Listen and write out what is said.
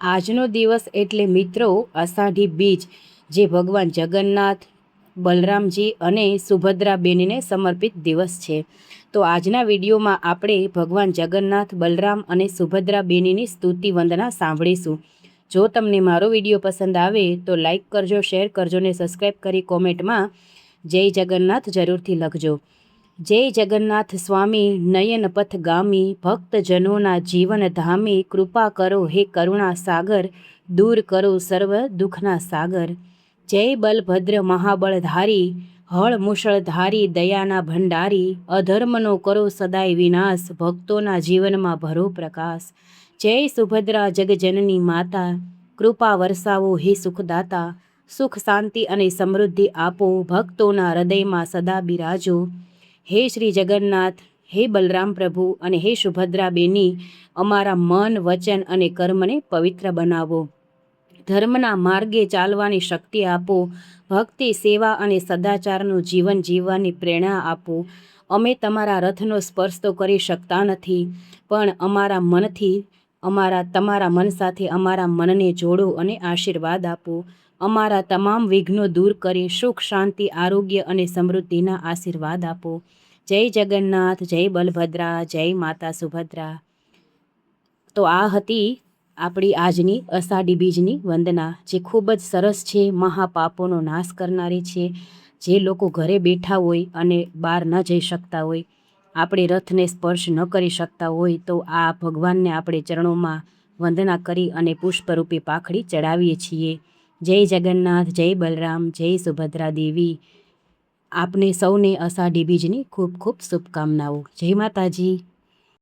આજનો દિવસ એટલે મિત્રો અષાઢી બીજ, જે ભગવાન જગન્નાથ, બલરામજી અને સુભદ્રાબેનને સમર્પિત દિવસ છે. તો આજના વિડીયોમાં આપણે ભગવાન જગન્નાથ, બલરામ અને સુભદ્રાબેનની સ્તુતિ વંદના સાંભળીશું. જો તમને મારો વિડીયો પસંદ આવે તો લાઈક કરજો, શેર કરજો ને સબસ્ક્રાઈબ કરી કોમેન્ટમાં જય જગન્નાથ જરૂરથી લખજો. જય જગન્નાથ સ્વામી નયનપથગામી, ભક્તજનોના જીવનધામી, કૃપા કરો હે કરુણા સાગર, દૂર કરો સર્વ દુઃખના સાગર. જય બલભદ્ર મહાબળધારી, હળ મુશળધારી, દયાના ભંડારી, અધર્મનો કરો સદાય વિનાશ, ભક્તોના જીવનમાં ભરો પ્રકાશ. જય સુભદ્રા જગજનની માતા, કૃપા વરસાવો હે સુખદાતા, સુખ શાંતિ અને સમૃદ્ધિ આપો, ભક્તોના હૃદયમાં સદા બિરાજો. હે શ્રી જગન્નાથ, હે બલરામ પ્રભુ અને હે સુભદ્રાબેની, અમારા મન, વચન અને કર્મને પવિત્ર બનાવો. ધર્મના માર્ગે ચાલવાની શક્તિ આપો, ભક્તિ, સેવા અને સદાચારનું જીવન જીવવાની પ્રેરણા આપો. અમે તમારા રથનો સ્પર્શ તો કરી શકતા નથી, પણ અમારા મનથી તમારા મન સાથે અમારા મનને જોડો અને આશીર્વાદ આપો. અમારા તમામ વિઘ્નો દૂર કરી સુખ, શાંતિ, આરોગ્ય અને સમૃદ્ધિના આશીર્વાદ આપો. જય જગન્નાથ, જય બલભદ્રા, જય માતા સુભદ્રા. તો આ હતી આપણી આજની અષાઢી બીજની વંદના, જે ખૂબ જ સરસ છે, મહાપાપોનો નાશ કરનારી છે. જે લોકો ઘરે બેઠા હોય અને બહાર ન જઈ શકતા હોય, આપણે રથને સ્પર્શ ન કરી શકતા હોય, તો આ ભગવાનને આપણે ચરણોમાં વંદના કરી અને પુષ્પરૂપે પાખડી ચડાવીએ છીએ. જય જગન્નાથ, જય બલરામ, જય સુભદ્રા દેવી. આપને સૌને અષાઢી બીજની ખૂબ ખૂબ શુભકામનાઓ. જય માતાજી.